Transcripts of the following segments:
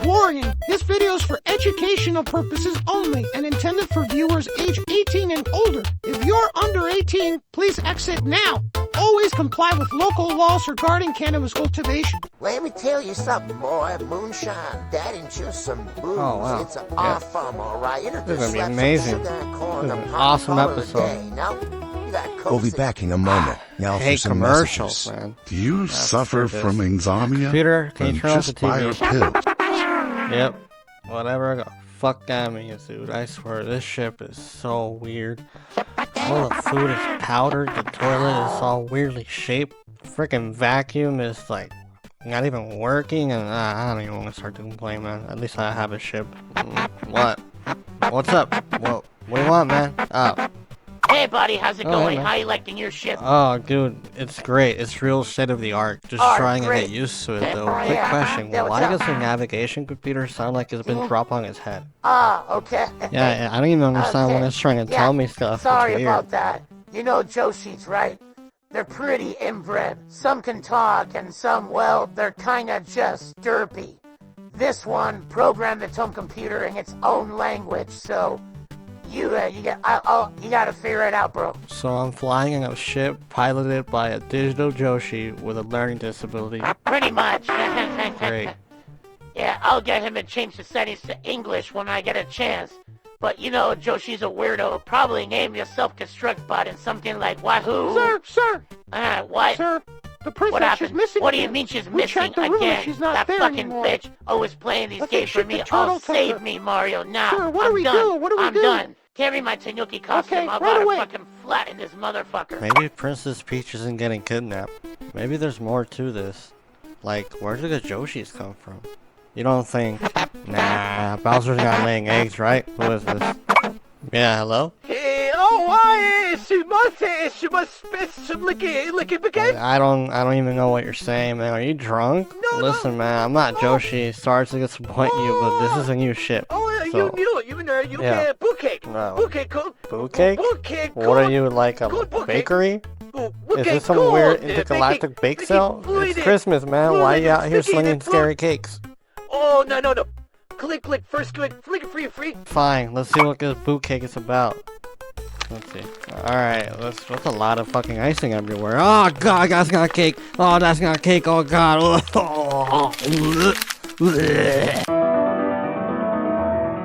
Warning, this video is for educational purposes only and intended for viewers age 18 and older. If you're under 18, please exit now. Always comply with local laws regarding cannabis cultivation. Let me tell you something, boy. Moonshine, that ain't just some booze. Oh, wow. It's an awesome, all right. It'll This is just gonna be slap some amazing. sugar and corn This is an upon awesome call it a episode. day. Now, you got We'll be coaxing. back in a moment. Now I for hate some commercials, messages. man. Do you suffer for from this. insomnia? Computer, can you Then turn off the just buy TV? a pill. Yep. Whatever. Fuck that means, dude. I swear, this ship is so weird. All the food is powdered. The toilet is all weirdly shaped. Freaking vacuum is like not even working, and I don't even want to start to complain, man. At least I have a ship. What? What's up? What do you want, man? Oh. Hey buddy, how's it Oh, going? hey, man. How you liking your ship? Oh, dude, it's great. It's real state of the art. Just Oh, trying to great. get used to it, though. Yeah, Quick question: yeah, what's why up? does the navigation computer sound like it's been dropped on his head? Okay. Yeah, I don't even understand when Okay. it's trying to Yeah, tell me stuff. Sorry It's weird. about that. You know Joshi's, right? They're pretty inbred. Some can talk, and some, well, they're kinda just derpy. This one programmed its own computer in its own language, so you gotta figure it out, bro. So I'm flying in a ship piloted by a digital Joshi with a learning disability. Pretty much. Great. Yeah, I'll get him to change the settings to English when I get a chance. But you know, Joshi's a weirdo. Probably name your self-destruct button something like Wahoo. Sir, What? sir, the What princess happened? is missing. What do you mean she's We missing checked the room and again? she's not That there fucking anymore. bitch always playing these Let's games for ship me. the turtle Oh, to save her. me, Mario. Now, Sir, what I'm do we done. do? What do we I'm do? done. Carry my Tanuki costume. Okay, I'll right gotta away. fucking flatten this motherfucker. Maybe Princess Peach isn't getting kidnapped. Maybe there's more to this. Like, where did the Joshis come from? You don't think? Nah, Bowser's not laying eggs, right? Who is this? Yeah, hello? I don't even know what you're saying, man. Are you drunk? Listen, man, I'm not Joshi. Sorry to disappoint you, but this is a new ship. So, yeah. No. Food cake? What are you, like a bakery? Is this some weird intergalactic bake sale? It's Christmas, man. Why are you out here slinging scary cakes? Oh, no. Click, first click, flick it free. Fine, let's see what this boot cake is about. Let's see. Alright, that's a lot of fucking icing everywhere. Oh god, that's not cake. Oh, that's not cake. Oh god.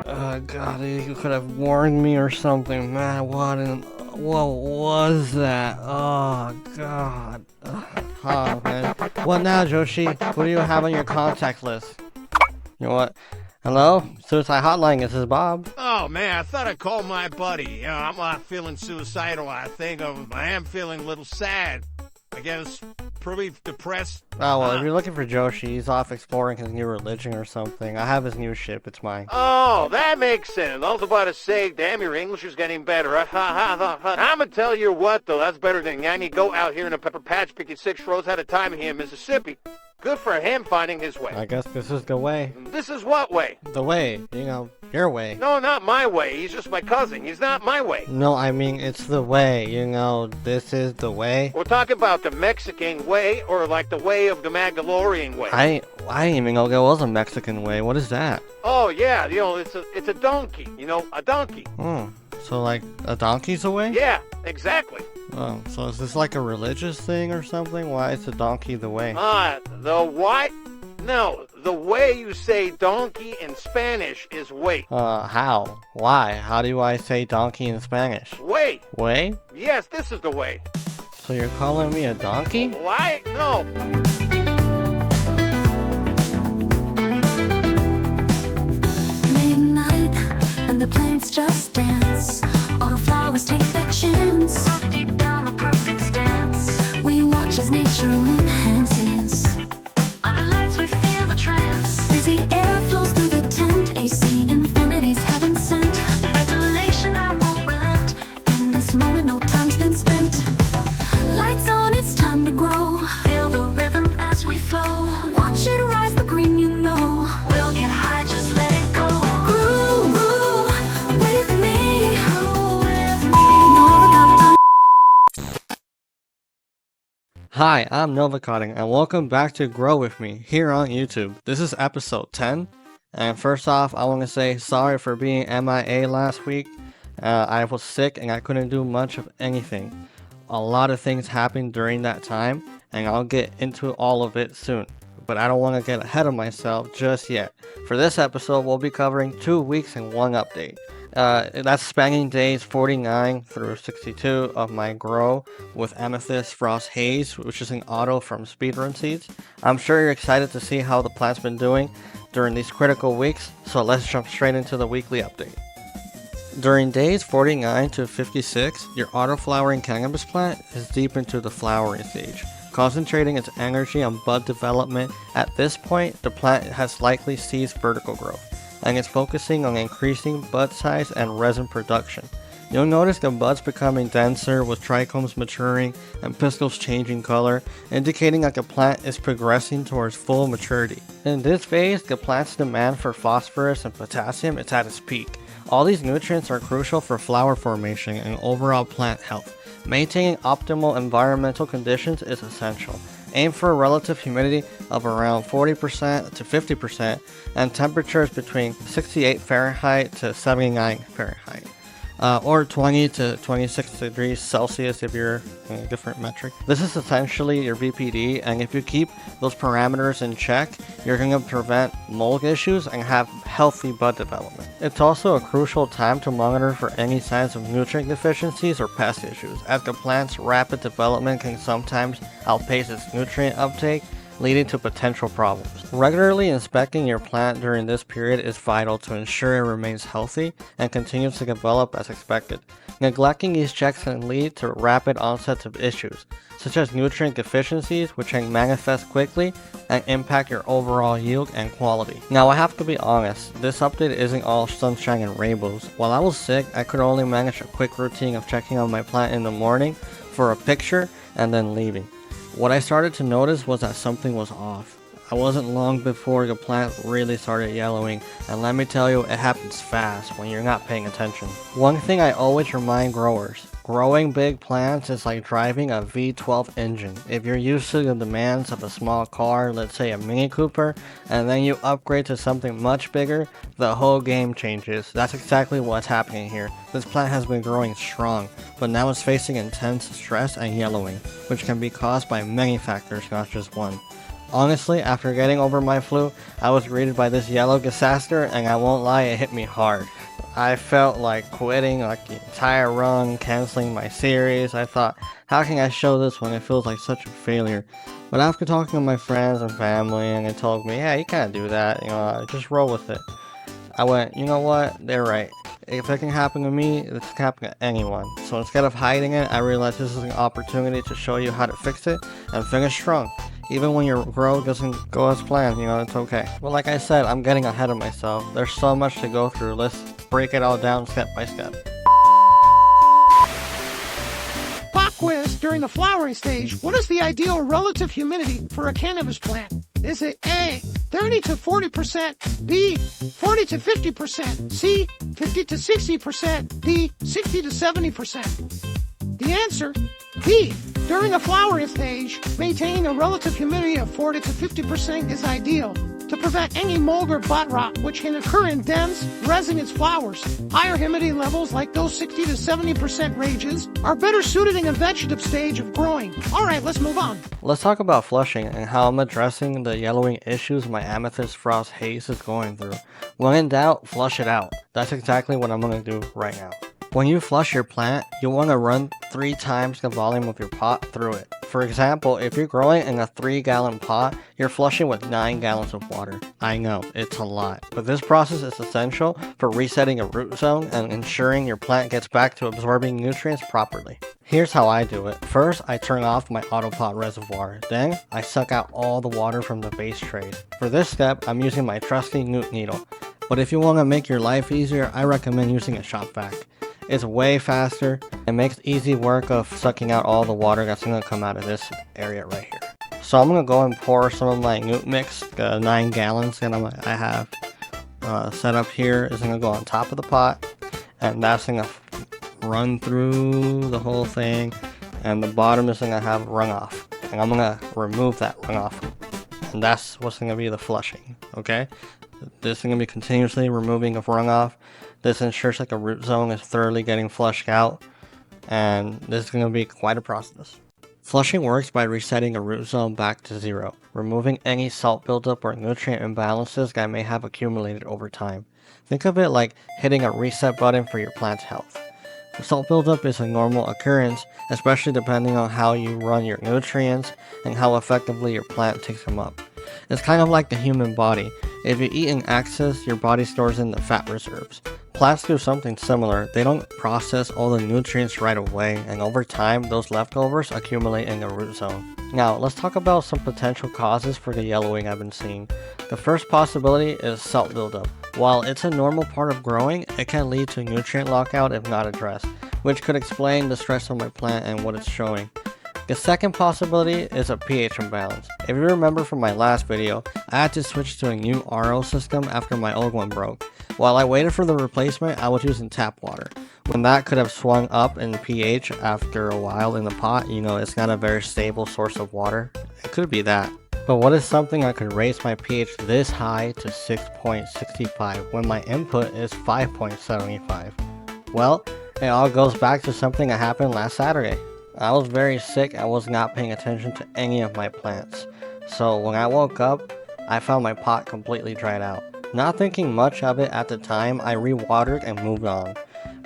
Oh god, you could have warned me or something, man. What was that? Oh god. Oh man. What now, Joshi? Who do you have on your contact list? You know what? Hello? Suicide Hotline, this is Bob. Oh man, I thought I'd call my buddy. You know, I'm not feeling suicidal. I am feeling a little sad. I guess probably depressed. Oh, well, if you're looking for Joshi, he's off exploring his new religion or something. I have his new ship, it's mine. Oh, that makes sense. I was about to say, damn, your English is getting better. I'ma tell you what, though, that's better than Yanni go out here in a pepper patch picking 6 rows at a time here in Mississippi. Good for him finding his way. I guess this is the way. This is what way? The way, you know, your way. No, not my way. He's just my cousin. He's not my way. No, I mean, it's the way, you know, this is the way. We're talking about the Mexican way or like the way of the Mandalorian way. I didn't even know there was a Mexican way. What is that? Oh, yeah, you know, it's a donkey, you know, a donkey. So like, a donkey's a way? Yeah, exactly. Oh, so is this like a religious thing or something? Why is the donkey the way? The what? No, the way you say donkey in Spanish is way. How? Why? How do I say donkey in Spanish? Way. Way? Yes, this is the way. So you're calling me a donkey? Why? No. Midnight and the planes just dance. Autoflowers take their chance. Deep down a perfect stance. We watch as nature enhances. Under lights we feel the trance. Busy air flows through the tent. AC infinity's heaven sent. Recalibration I won't relent. In this moment no time's been spent. Lights on, it's time to grow. Feel the rhythm as we flow. Watch it rise, the green you know. We'll get high, just let it go. Groove with me. Novacotton. Hi, I'm Novacotton, and welcome back to Grow With Me, here on YouTube. This is episode 10, And first off, I want to say sorry for being MIA last week. I was sick and I couldn't do much of anything. A lot of things happened during that time, and I'll get into all of it soon. But I don't want to get ahead of myself just yet. For this episode, we'll be covering 2 weeks and 1 update. That's spanning days 49 through 62 of my grow with Amethyst Frost Haze, which is an auto from SpeedRunSeeds. I'm sure you're excited to see how the plant's been doing during these critical weeks, so let's jump straight into the weekly update. During days 49 to 56, your auto-flowering cannabis plant is deep into the flowering stage, concentrating its energy on bud development. At this point, the plant has likely ceased vertical growth, and is focusing on increasing bud size and resin production. You'll notice the buds becoming denser with trichomes maturing and pistils changing color, indicating that the plant is progressing towards full maturity. In this phase, the plant's demand for phosphorus and potassium is at its peak. All these nutrients are crucial for flower formation and overall plant health. Maintaining optimal environmental conditions is essential. Aim for a relative humidity of around 40% to 50% and temperatures between 68 Fahrenheit to 79 Fahrenheit. Or 20 to 26 degrees Celsius if you're in a different metric. This is essentially your BPD, and if you keep those parameters in check, you're going to prevent mold issues and have healthy bud development. It's also a crucial time to monitor for any signs of nutrient deficiencies or pest issues, as the plant's rapid development can sometimes outpace its nutrient uptake, leading to potential problems. Regularly inspecting your plant during this period is vital to ensure it remains healthy and continues to develop as expected. Neglecting these checks can lead to rapid onsets of issues, such as nutrient deficiencies, which can manifest quickly and impact your overall yield and quality. Now, I have to be honest, this update isn't all sunshine and rainbows. While I was sick, I could only manage a quick routine of checking on my plant in the morning for a picture and then leaving. What I started to notice was that something was off. I wasn't long before the plant really started yellowing, and let me tell you, it happens fast when you're not paying attention. One thing I always remind growers, growing big plants is like driving a V12 engine. If you're used to the demands of a small car, let's say a Mini Cooper, and then you upgrade to something much bigger, the whole game changes. That's exactly what's happening here. This plant has been growing strong, but now it's facing intense stress and yellowing, which can be caused by many factors, not just one. Honestly, after getting over my flu, I was greeted by this yellow disaster, and I won't lie, it hit me hard. I felt like quitting like the entire run, canceling my series. I thought, how can I show this when it feels like such a failure? But after talking to my friends and family, and they told me, yeah, you can't do that, just roll with it. I went, you know what, they're right. If it can happen to me, it can happen to anyone. So instead of hiding it, I realized this is an opportunity to show you how to fix it and finish strong. Even when your grow doesn't go as planned, it's okay. But like I said, I'm getting ahead of myself. There's so much to go through. Let's break it all down step by step. Pop quiz. During the flowering stage, what is the ideal relative humidity for a cannabis plant? Is it A, 30 to 40%, B, 40 to 50%, C, 50 to 60%, D, 60 to 70%? The answer, B. During the flowering stage, maintaining a relative humidity of 40 to 50% is ideal to prevent any mold or bud rot, which can occur in dense, resinous flowers. Higher humidity levels, like those 60 to 70% ranges, are better suited in a vegetative stage of growing. Alright, let's move on. Let's talk about flushing and how I'm addressing the yellowing issues my Amethyst Frost Haze is going through. When in doubt, flush it out. That's exactly what I'm going to do right now. When you flush your plant, you'll want to run 3 times the volume of your pot through it. For example, if you're growing in a 3-gallon pot, you're flushing with 9 gallons of water. I know, it's a lot, but this process is essential for resetting a root zone and ensuring your plant gets back to absorbing nutrients properly. Here's how I do it. First, I turn off my autopot reservoir. Then, I suck out all the water from the base trays. For this step, I'm using my trusty Newt needle. But if you want to make your life easier, I recommend using a shop vac. It's way faster and makes easy work of sucking out all the water that's going to come out of this area right here. So I'm going to go and pour some of my Newt mix, 9 gallons that I have set up here is going to go on top of the pot, and that's going to run through the whole thing, and the bottom is going to have runoff, and I'm going to remove that runoff, and that's what's going to be the flushing, okay? This is going to be continuously removing of runoff. This ensures that the root zone is thoroughly getting flushed out, and this is going to be quite a process. Flushing works by resetting a root zone back to 0, removing any salt buildup or nutrient imbalances that may have accumulated over time. Think of it like hitting a reset button for your plant's health. Salt buildup is a normal occurrence, especially depending on how you run your nutrients and how effectively your plant takes them up. It's kind of like the human body. If you eat in excess, your body stores in the fat reserves. Plants do something similar. They don't process all the nutrients right away, and over time, those leftovers accumulate in the root zone. Now, let's talk about some potential causes for the yellowing I've been seeing. The first possibility is salt buildup. While it's a normal part of growing, it can lead to nutrient lockout if not addressed, which could explain the stress on my plant and what it's showing. The second possibility is a pH imbalance. If you remember from my last video, I had to switch to a new RO system after my old one broke. While I waited for the replacement, I was using tap water. When that could have swung up in pH after a while in the pot, it's not a very stable source of water. It could be that. But what is something that could raise my pH this high to 6.65 when my input is 5.75? Well, it all goes back to something that happened last Saturday. I was very sick. I was not paying attention to any of my plants. So when I woke up, I found my pot completely dried out. Not thinking much of it at the time, I re-watered and moved on.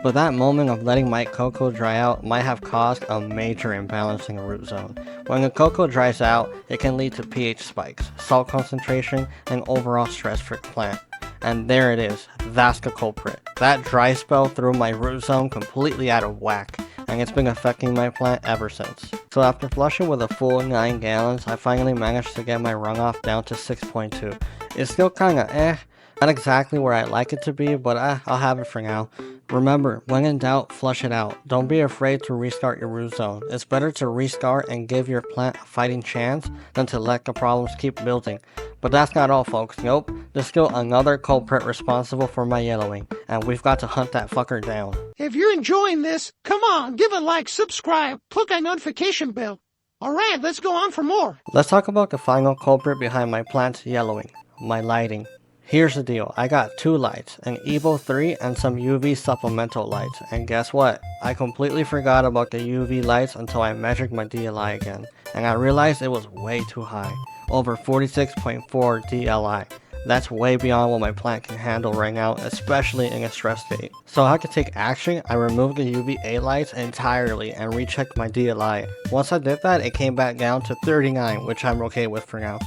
But that moment of letting my cocoa dry out might have caused a major imbalance in the root zone. When the cocoa dries out, it can lead to pH spikes, salt concentration, and overall stress for the plant. And there it is, that's the culprit. That dry spell threw my root zone completely out of whack, and it's been affecting my plant ever since. So after flushing with a full 9 gallons, I finally managed to get my runoff down to 6.2. It's still kinda not exactly where I'd like it to be, but I'll have it for now. Remember, when in doubt, flush it out. Don't be afraid to restart your root zone. It's better to restart and give your plant a fighting chance than to let the problems keep building. But that's not all, folks. Nope, there's still another culprit responsible for my yellowing, and we've got to hunt that fucker down. If you're enjoying this, come on, give a like, subscribe, click on notification bell. Alright, let's go on for more. Let's talk about the final culprit behind my plant's yellowing, my lighting. Here's the deal, I got 2 lights, an Evo 3 and some UV supplemental lights, and guess what? I completely forgot about the UV lights until I measured my DLI again, and I realized it was way too high, over 46.4 DLI. That's way beyond what my plant can handle right now, especially in a stress state. So I had to take action. I removed the UVA lights entirely and rechecked my DLI. Once I did that, it came back down to 39, which I'm okay with for now.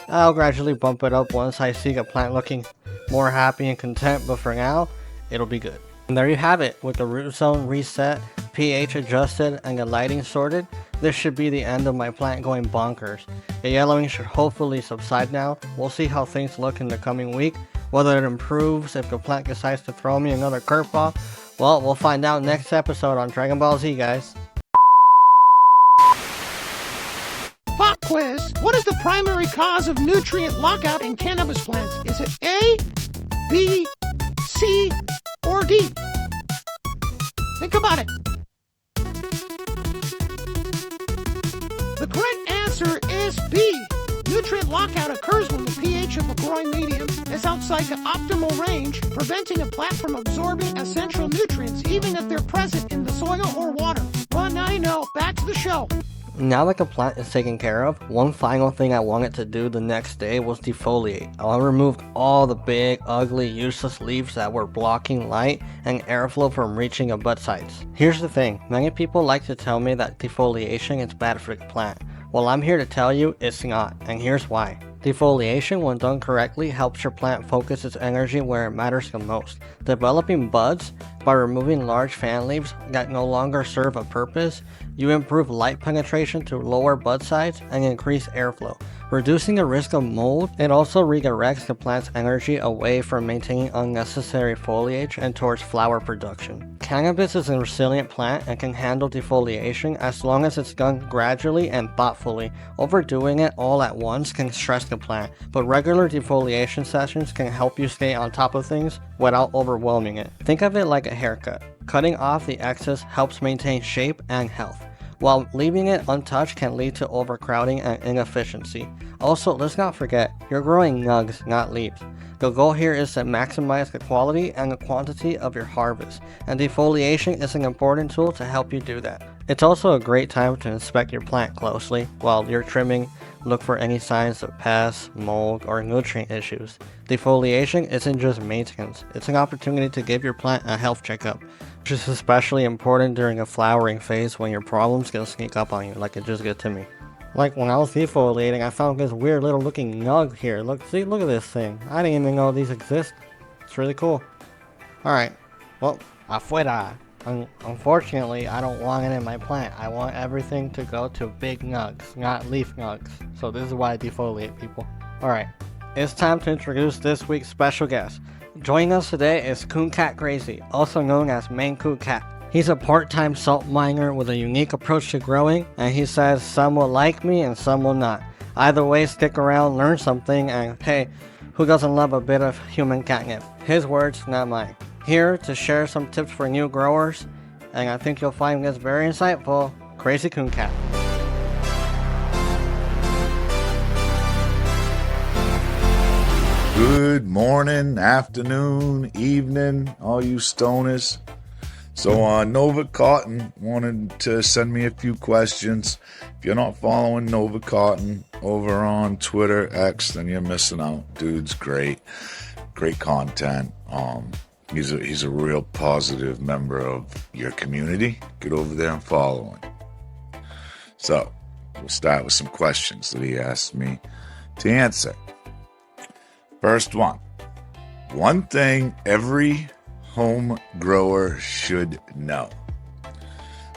I'll gradually bump it up once I see the plant looking more happy and content, but for now, it'll be good. And there you have it, with the root zone reset, pH adjusted, and the lighting sorted. This should be the end of my plant going bonkers. The yellowing should hopefully subside now. We'll see how things look in the coming week. Whether it improves if the plant decides to throw me another curveball, well, we'll find out next episode on Dragon Ball Z, guys. Pop quiz. What is the primary cause of nutrient lockout in cannabis plants? Is it A, B, C, or D? Think about it. The correct answer is B. Nutrient lockout occurs when the pH of a growing medium is outside the optimal range, preventing a plant from absorbing essential nutrients even if they're present in the soil or water. Well, now you know. Back to the show. Now that the plant is taken care of, one final thing I wanted to do the next day was defoliate. I removed all the big, ugly, useless leaves that were blocking light and airflow from reaching the bud sites. Here's the thing, many people like to tell me that defoliation is bad for the plant. Well, I'm here to tell you it's not, and here's why. Defoliation, when done correctly, helps your plant focus its energy where it matters the most. Developing buds, by removing large fan leaves that no longer serve a purpose, you improve light penetration to lower bud size and increase airflow. Reducing the risk of mold, it also redirects the plant's energy away from maintaining unnecessary foliage and towards flower production. Cannabis is a resilient plant and can handle defoliation as long as it's done gradually and thoughtfully. Overdoing it all at once can stress the plant, but regular defoliation sessions can help you stay on top of things without overwhelming it. Think of it like a haircut. Cutting off the excess helps maintain shape and health. while leaving it untouched can lead to overcrowding and inefficiency. Also, let's not forget, you're growing nugs, not leaves. The goal here is to maximize the quality and the quantity of your harvest, and defoliation is an important tool to help you do that. It's also a great time to inspect your plant closely while you're trimming. Look for any signs of pests, mold, or nutrient issues. Defoliation isn't just maintenance, it's an opportunity to give your plant a health checkup, which is especially important during a flowering phase when your problems can sneak up on you like it just did to me. Like when I was defoliating, I found this weird little looking nug here. Look at this thing. I didn't even know these exist. It's really cool. Alright, well, afuera. Unfortunately, I don't want it in my plant. I want everything to go to big nugs, not leaf nugs. So this is why I defoliate, people. Alright, it's time to introduce this week's special guest. Joining us today is Coon Cat Crazy, also known as Maine Coon Cat. He's a part-time salt miner with a unique approach to growing, and he says some will like me and some will not. Either way, stick around, learn something, and hey, who doesn't love a bit of human catnip? His words, not mine. Here to share some tips for new growers, and I think you'll find this very insightful, Crazy Coon Cat. Good morning, afternoon, evening, all you stoners. So Novacotton wanted to send me a few questions. If you're not following Novacotton over on Twitter, X, then you're missing out. Dude's great content. He's a real positive member of your community. Get over there and follow him. So we'll start with some questions that he asked me to answer. First one. One thing every home grower should know.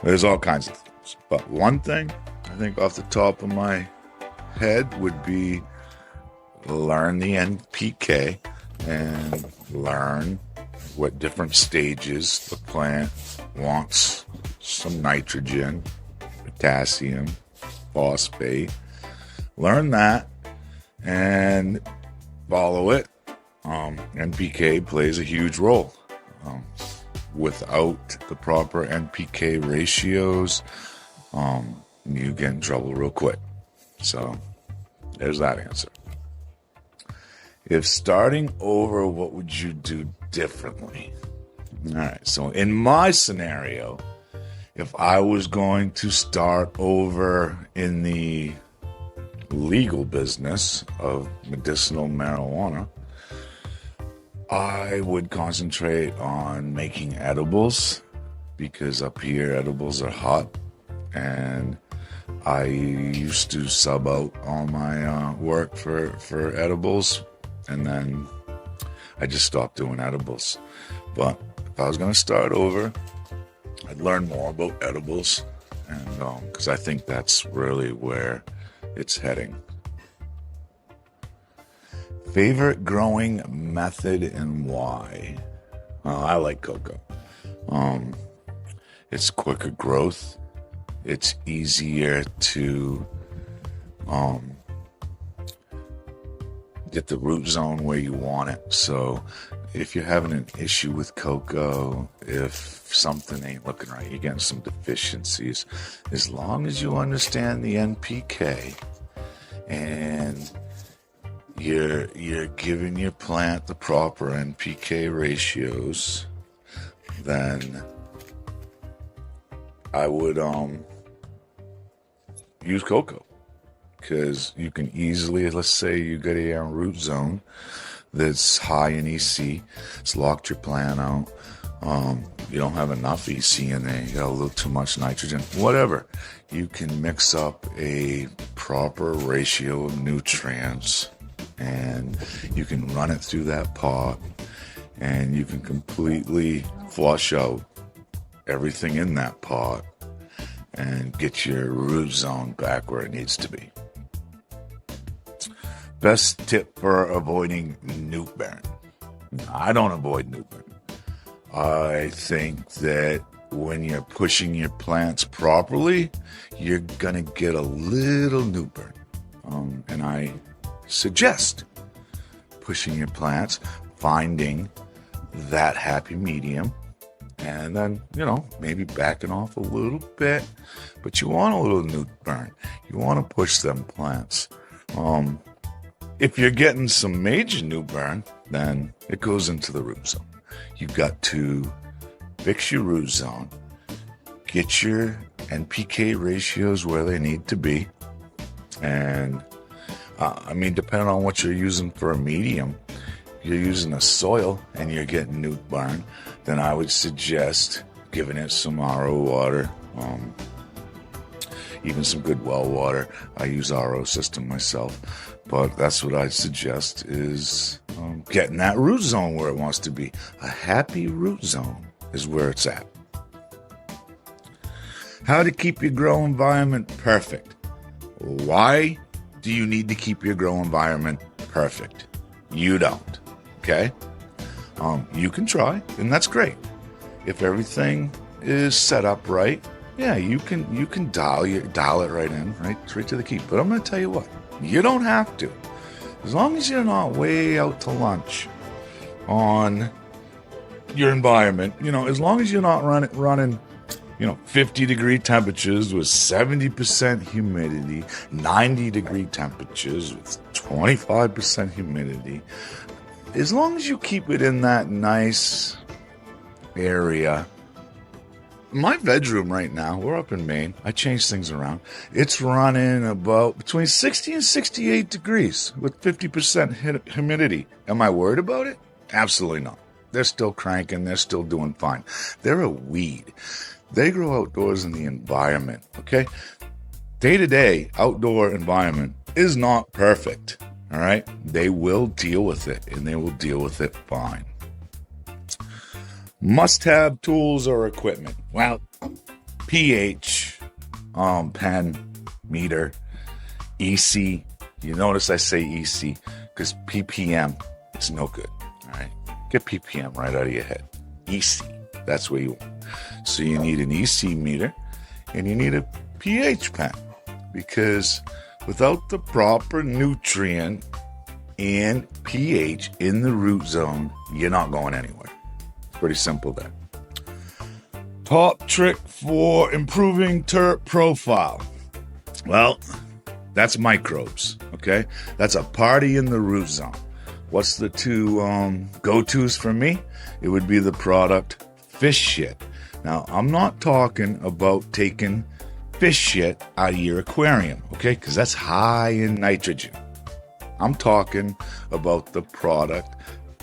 There's all kinds of things, but one thing I think off the top of my head would be learn the NPK and learn what different stages the plant wants. Some nitrogen, potassium, phosphate. Learn that and follow it. NPK plays a huge role. Without the proper NPK ratios, you get in trouble real quick. So there's that answer. If starting over, what would you do differently? All right, so in my scenario, if I was going to start over in the legal business of medicinal marijuana, I would concentrate on making edibles, because up here edibles are hot, and I used to sub out all my work for edibles, and then I just stopped doing edibles. But if I was going to start over, I'd learn more about edibles, and because I think that's really where it's heading. Favorite growing method and why? I like cocoa. It's quicker growth. It's easier to get the root zone where you want it. So if you're having an issue with cocoa, if something ain't looking right, you're getting some deficiencies, as long as you understand the NPK and you're giving your plant the proper NPK ratios, then I would use cocoa, because you can easily, let's say you get a root zone that's high in EC, it's locked your plant out, you don't have enough EC in there, you got a little too much nitrogen, whatever, you can mix up a proper ratio of nutrients, and you can run it through that pot, and you can completely flush out everything in that pot and get your root zone back where it needs to be. Best tip for avoiding newt bearing. I don't avoid newt bearing. I think that when you're pushing your plants properly, you're gonna get a little newt burn. And I suggest pushing your plants, finding that happy medium, And then, maybe backing off a little bit, but you want a little newt burn. You want to push them plants. If you're getting some major newt burn, then it goes into the root zone. You've got to fix your root zone, get your NPK ratios where they need to be. And depending on what you're using for a medium, if you're using a soil and you're getting newt burn, then I would suggest giving it some RO water, even some good well water. I use RO system myself, but that's what I suggest is getting that root zone where it wants to be. A happy root zone is where it's at. How to keep your grow environment perfect. Why do you need to keep your grow environment perfect? You don't, okay? You can try, and that's great. If everything is set up right, yeah, you can dial it right in, straight to the key. But I'm going to tell you what, you don't have to. As long as you're not way out to lunch on your environment, as long as you're not running 50-degree temperatures with 70% humidity, 90-degree temperatures with 25% humidity. As long as you keep it in that nice area. My bedroom right now, we're up in Maine. I changed things around. It's running about between 60 and 68 degrees with 50% humidity. Am I worried about it? Absolutely not. They're still cranking. They're still doing fine. They're a weed. They grow outdoors in the environment, okay? Day-to-day outdoor environment is not perfect, all right? They will deal with it, and they will deal with it fine. Must-have tools or equipment. Well, pH, pen, meter, EC. You notice I say EC because ppm is no good, all right? Get ppm right out of your head. EC, that's where you want. So you need an EC meter and you need a pH pen because without the proper nutrient and pH in the root zone, you're not going anywhere. Pretty simple there. Top trick for improving terp profile. Well, that's microbes, okay? That's a party in the root zone. What's the two go-tos for me? It would be the product fish shit. Now, I'm not talking about taking fish shit out of your aquarium, okay? Because that's high in nitrogen. I'm talking about the product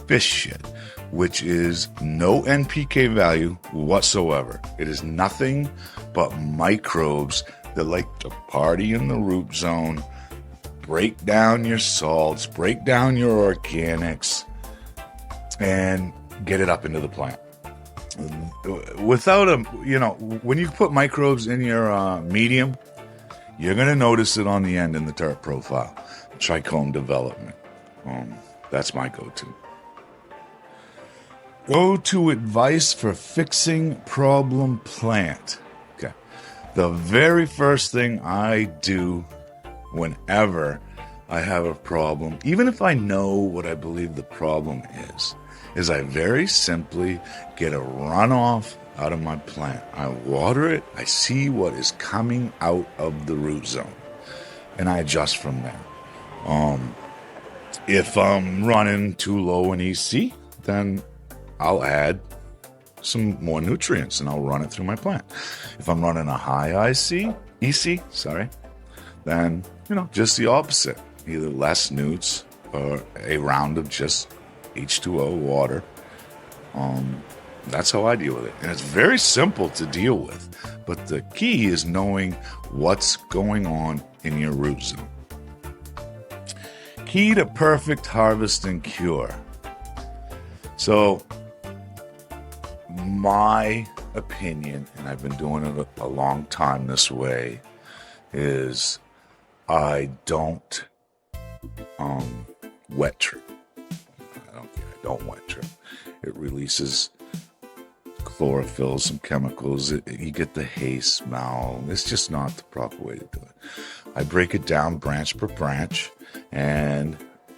fish shit, which is no NPK value whatsoever. It is nothing but microbes that like to party in the root zone, break down your salts, break down your organics, and get it up into the plant. Without when you put microbes in your medium, you're going to notice it on the end in the terp profile. Trichome development. That's my go-to. Go-to advice for fixing problem plant. Okay. The very first thing I do whenever I have a problem, even if I know what I believe the problem is I very simply get a runoff out of my plant. I water it, I see what is coming out of the root zone, and I adjust from there. If I'm running too low in EC, then I'll add some more nutrients and I'll run it through my plant. If I'm running a high EC, then, just the opposite. Either less newts or a round of just H2O water. That's how I deal with it. And it's very simple to deal with. But the key is knowing what's going on in your root zone. Key to perfect harvest and cure. So, my opinion, and I've been doing it a long time this way, is I don't wet trim. I don't wet trim. It releases chlorophyll, some chemicals. You get the haze smell. It's just not the proper way to do it. I break it down branch per branch, and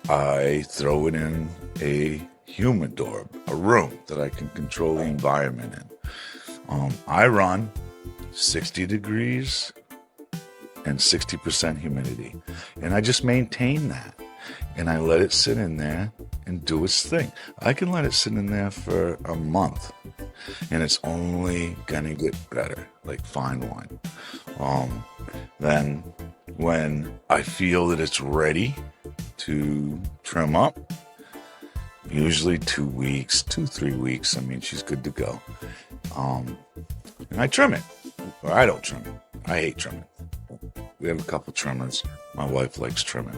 I throw it in a humidor, a room that I can control the environment in. I run 60 degrees and 60% humidity. And I just maintain that. And I let it sit in there and do its thing. I can let it sit in there for a month and it's only gonna get better, like fine wine. Then when I feel that it's ready to trim up, usually 2 weeks, 3 weeks, I mean, she's good to go. And I trim it, or I don't trim it. I hate trimming. We have a couple trimmers. My wife likes trimming,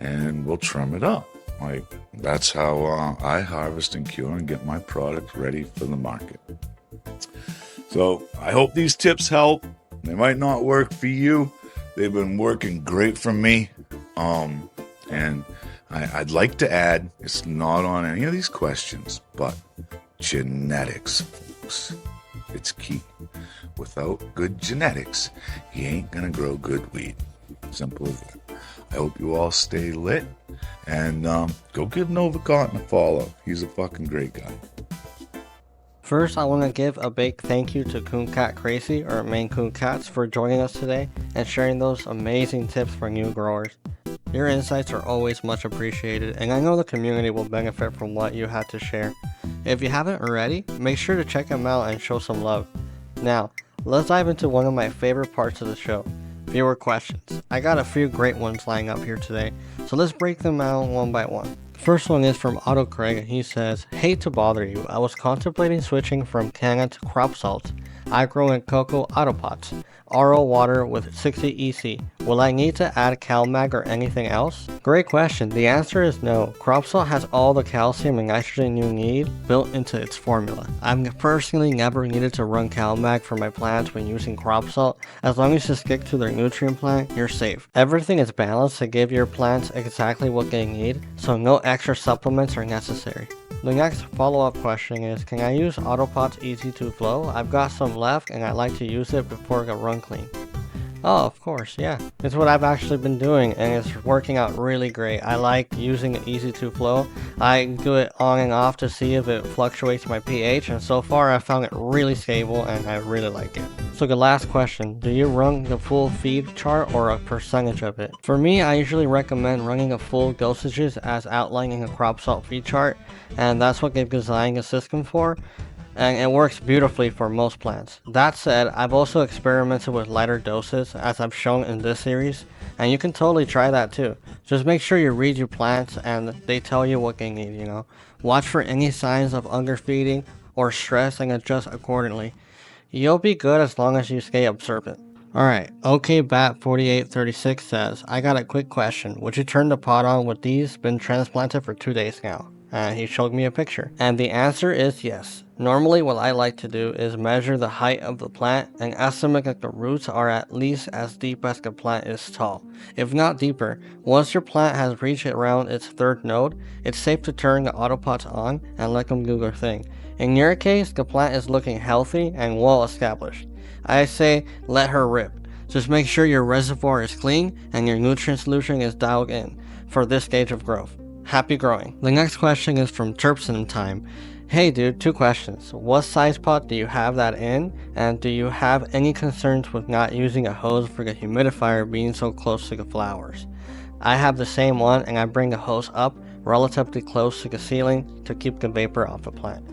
and we'll trim it up. Like, that's how I harvest and cure and get my product ready for the market. So I hope these tips help. They might not work for you. They've been working great for me. And I'd like to add, it's not on any of these questions, but genetics, folks. It's key. Without good genetics, you ain't gonna grow good weed. Simple as that. I hope you all stay lit, and go give Novacotton a follow. He's a fucking great guy. First, I want to give a big thank you to Coon Cat Crazy, or Maine Coon Cats, for joining us today and sharing those amazing tips for new growers. Your insights are always much appreciated, and I know the community will benefit from what you had to share. If you haven't already, make sure to check them out and show some love. Now, let's dive into one of my favorite parts of the show, viewer questions. I got a few great ones lying up here today, so let's break them out one by one. First one is from Otto Craig, and he says, "Hate to bother you, I was contemplating switching from Canna to crop salts. I grow in cocoa autopots. RO water with 60 EC. Will I need to add CalMag or anything else?" Great question. The answer is no. Crop salt has all the calcium and nitrogen you need built into its formula. I've personally never needed to run CalMag for my plants when using crop salt. As long as you stick to their nutrient plan, you're safe. Everything is balanced to give your plants exactly what they need, so no extra supplements are necessary. The next follow-up question is, can I use Autopot's Easy to Flow? I've got some left and I'd like to use it before I run clean. Oh, of course, yeah. It's what I've actually been doing and it's working out really great. I like using it Easy to Flow. I do it on and off to see if it fluctuates my pH, and so far I found it really stable and I really like it. So the last question, do you run the full feed chart or a percentage of it? For me, I usually recommend running a full dosages as outlined in a crop salt feed chart, and that's what they've designed the system for, and it works beautifully for most plants. That said, I've also experimented with lighter doses as I've shown in this series, and you can totally try that too. Just make sure you read your plants and they tell you what they need, you know. Watch for any signs of underfeeding or stress and adjust accordingly. You'll be good as long as you stay observant. Alright, OKBat4836 says, I got a quick question. Would you turn the pot on with these been transplanted for 2 days now? And he showed me a picture. And the answer is yes. Normally what I like to do is measure the height of the plant and estimate that the roots are at least as deep as the plant is tall, if not deeper. Once your plant has reached around its third node, it's safe to turn the autopots on and let them do their thing. In your case, the plant is looking healthy and well established. I say let her rip. Just make sure your reservoir is clean and your nutrient solution is dialed in for this stage of growth. Happy growing. The next question is from Terpsin Time. Hey dude, 2 questions. What size pot do you have that in? And do you have any concerns with not using a hose for the humidifier being so close to the flowers? I have the same one and I bring the hose up relatively close to the ceiling to keep the vapor off the plant.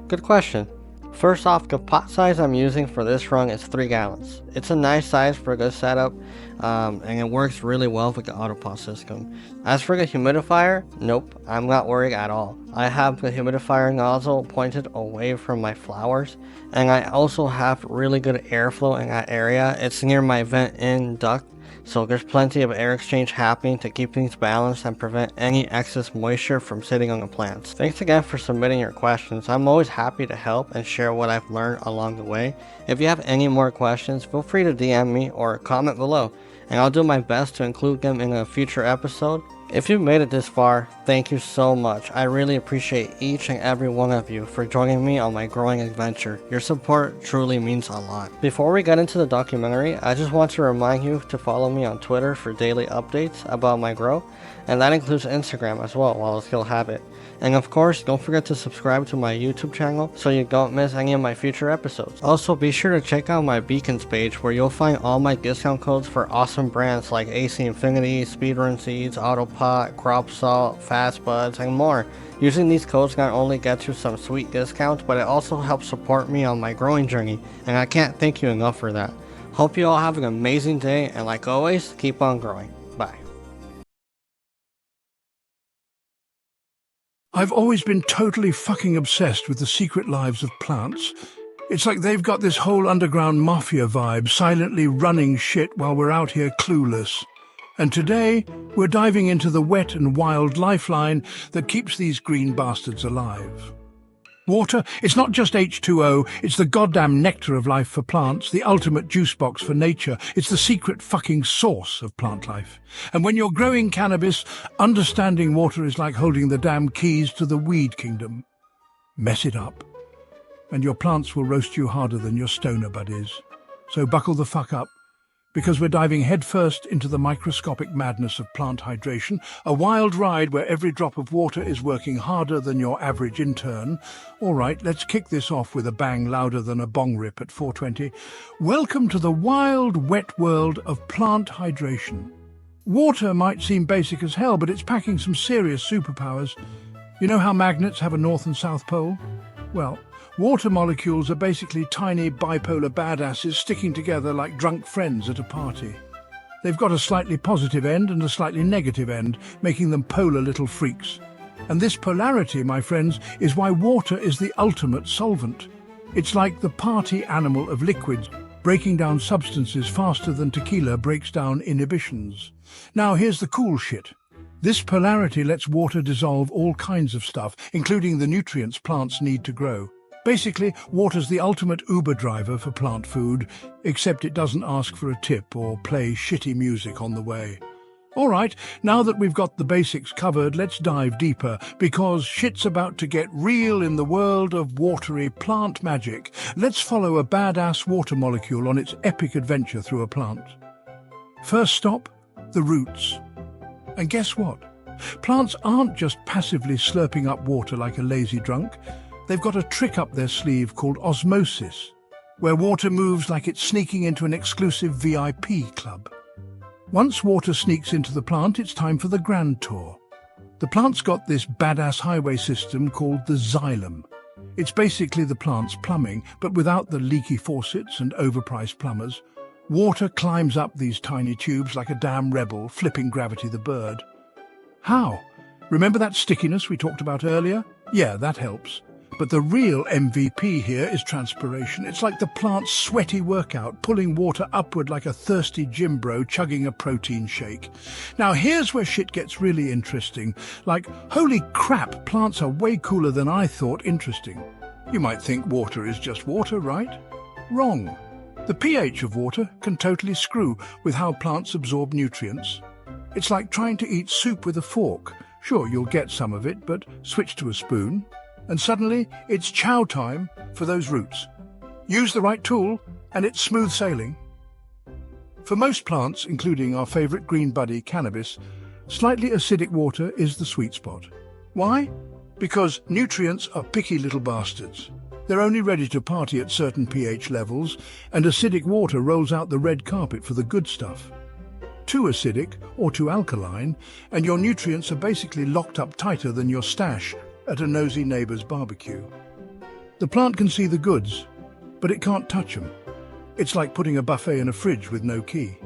Good question. First off, the pot size I'm using for this run is 3 gallons. It's a nice size for a good setup, and it works really well with the autopot system. As for the humidifier, nope, I'm not worried at all. I have the humidifier nozzle pointed away from my flowers, and I also have really good airflow in that area. It's near my vent-in duct, so there's plenty of air exchange happening to keep things balanced and prevent any excess moisture from sitting on the plants. Thanks again for submitting your questions. I'm always happy to help and share what I've learned along the way. If you have any more questions, feel free to DM me or comment below, and I'll do my best to include them in a future episode. If you've made it this far, thank you so much. I really appreciate each and every one of you for joining me on my growing adventure. Your support truly means a lot. Before we get into the documentary, I just want to remind you to follow me on Twitter for daily updates about my grow, and that includes Instagram as well while I still have it. And of course, don't forget to subscribe to my YouTube channel so you don't miss any of my future episodes. Also, be sure to check out my Beacons page where you'll find all my discount codes for awesome brands like AC Infinity, SpeedRunSeeds, Autopot, Crop Salt, Fast Buds, and more. Using these codes not only gets you some sweet discounts, but it also helps support me on my growing journey, and I can't thank you enough for that. Hope you all have an amazing day, and like always, keep on growing. Bye. I've always been totally fucking obsessed with the secret lives of plants. It's like they've got this whole underground mafia vibe, silently running shit while we're out here clueless. And today, we're diving into the wet and wild lifeline that keeps these green bastards alive. Water, it's not just H2O, it's the goddamn nectar of life for plants, the ultimate juice box for nature. It's the secret fucking source of plant life. And when you're growing cannabis, understanding water is like holding the damn keys to the weed kingdom. Mess it up, and your plants will roast you harder than your stoner buddies. So buckle the fuck up, because we're diving headfirst into the microscopic madness of plant hydration, a wild ride where every drop of water is working harder than your average intern. All right, let's kick this off with a bang louder than a bong rip at 420. Welcome to the wild, wet world of plant hydration. Water might seem basic as hell, but it's packing some serious superpowers. You know how magnets have a north and south pole? Well, water molecules are basically tiny bipolar badasses sticking together like drunk friends at a party. They've got a slightly positive end and a slightly negative end, making them polar little freaks. And this polarity, my friends, is why water is the ultimate solvent. It's like the party animal of liquids, breaking down substances faster than tequila breaks down inhibitions. Now here's the cool shit. This polarity lets water dissolve all kinds of stuff, including the nutrients plants need to grow. Basically, water's the ultimate Uber driver for plant food, except it doesn't ask for a tip or play shitty music on the way. All right, now that we've got the basics covered, let's dive deeper, because shit's about to get real in the world of watery plant magic. Let's follow a badass water molecule on its epic adventure through a plant. First stop, the roots. And guess what? Plants aren't just passively slurping up water like a lazy drunk. They've got a trick up their sleeve called osmosis, where water moves like it's sneaking into an exclusive VIP club. Once water sneaks into the plant, it's time for the grand tour. The plant's got this badass highway system called the xylem. It's basically the plant's plumbing, but without the leaky faucets and overpriced plumbers. Water climbs up these tiny tubes like a damn rebel, flipping Gravity the bird. How? Remember that stickiness we talked about earlier? Yeah, that helps. But the real MVP here is transpiration. It's like the plant's sweaty workout, pulling water upward like a thirsty gym bro chugging a protein shake. Now here's where shit gets really interesting. Like, holy crap, plants are way cooler than I thought interesting. You might think water is just water, right? Wrong. The pH of water can totally screw with how plants absorb nutrients. It's like trying to eat soup with a fork. Sure, you'll get some of it, but switch to a spoon. And suddenly, it's chow time for those roots. Use the right tool, and it's smooth sailing. For most plants, including our favorite green buddy, cannabis, slightly acidic water is the sweet spot. Why? Because nutrients are picky little bastards. They're only ready to party at certain pH levels, and acidic water rolls out the red carpet for the good stuff. Too acidic or too alkaline, and your nutrients are basically locked up tighter than your stash at a nosy neighbour's barbecue. The plant can see the goods, but it can't touch them. It's like putting a buffet in a fridge with no key.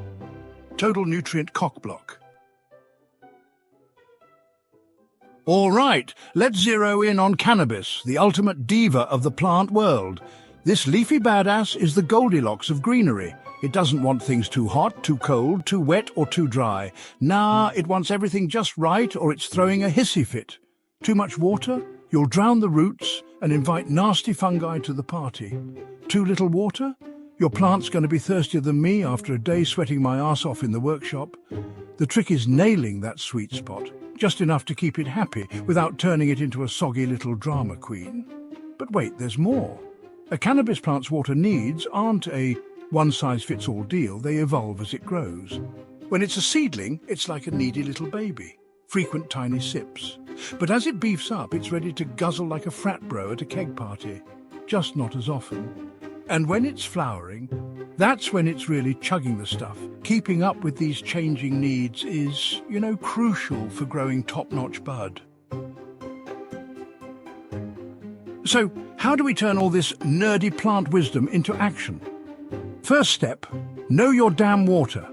Total nutrient cockblock. All right, let's zero in on cannabis, the ultimate diva of the plant world. This leafy badass is the Goldilocks of greenery. It doesn't want things too hot, too cold, too wet, or too dry. Nah, it wants everything just right, or it's throwing a hissy fit. Too much water? You'll drown the roots and invite nasty fungi to the party. Too little water? Your plant's going to be thirstier than me after a day sweating my ass off in the workshop. The trick is nailing that sweet spot, just enough to keep it happy without turning it into a soggy little drama queen. But wait, there's more. A cannabis plant's water needs aren't a one-size-fits-all deal. They evolve as it grows. When it's a seedling, it's like a needy little baby. frequent tiny sips. But as it beefs up, it's ready to guzzle like a frat bro at a keg party, just not as often. And when it's flowering, that's when it's really chugging the stuff. Keeping up with these changing needs is, crucial for growing top-notch bud. So, how do we turn all this nerdy plant wisdom into action? First step, know your damn water.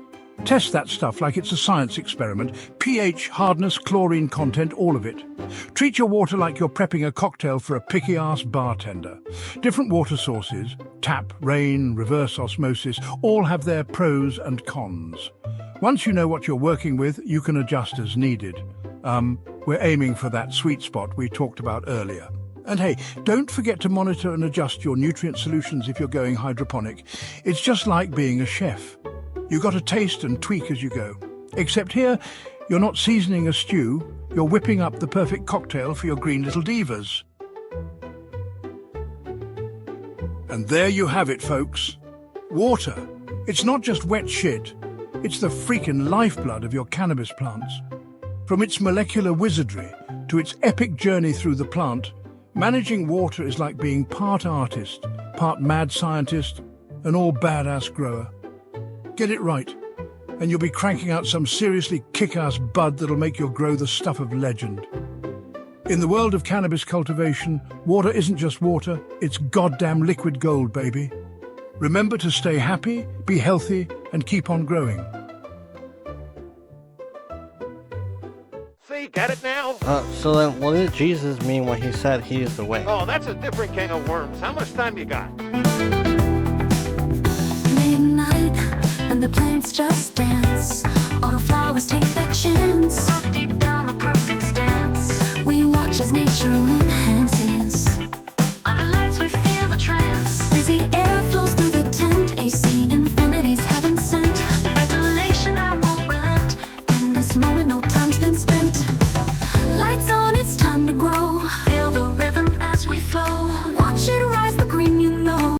Test that stuff like it's a science experiment. pH, hardness, chlorine content, all of it. Treat your water like you're prepping a cocktail for a picky-ass bartender. Different water sources, tap, rain, reverse osmosis, all have their pros and cons. Once you know what you're working with, you can adjust as needed. We're aiming for that sweet spot we talked about earlier. And hey, don't forget to monitor and adjust your nutrient solutions if you're going hydroponic. It's just like being a chef. You got to taste and tweak as you go. Except here, you're not seasoning a stew, you're whipping up the perfect cocktail for your green little divas. And there you have it, folks. Water. It's not just wet shit. It's the freaking lifeblood of your cannabis plants. From its molecular wizardry to its epic journey through the plant, managing water is like being part artist, part mad scientist, and all badass grower. Get it right, and you'll be cranking out some seriously kick-ass bud that'll make your grow the stuff of legend. In the world of cannabis cultivation, water isn't just water, it's goddamn liquid gold, baby. Remember to stay happy, be healthy, and keep on growing. See, get it now? So then what did Jesus mean when he said he is the way? Oh, that's a different can of worms. How much time you got? Midnight, and the plants just dance. Autoflowers take their chance. Deep down a perfect stance. We watch as nature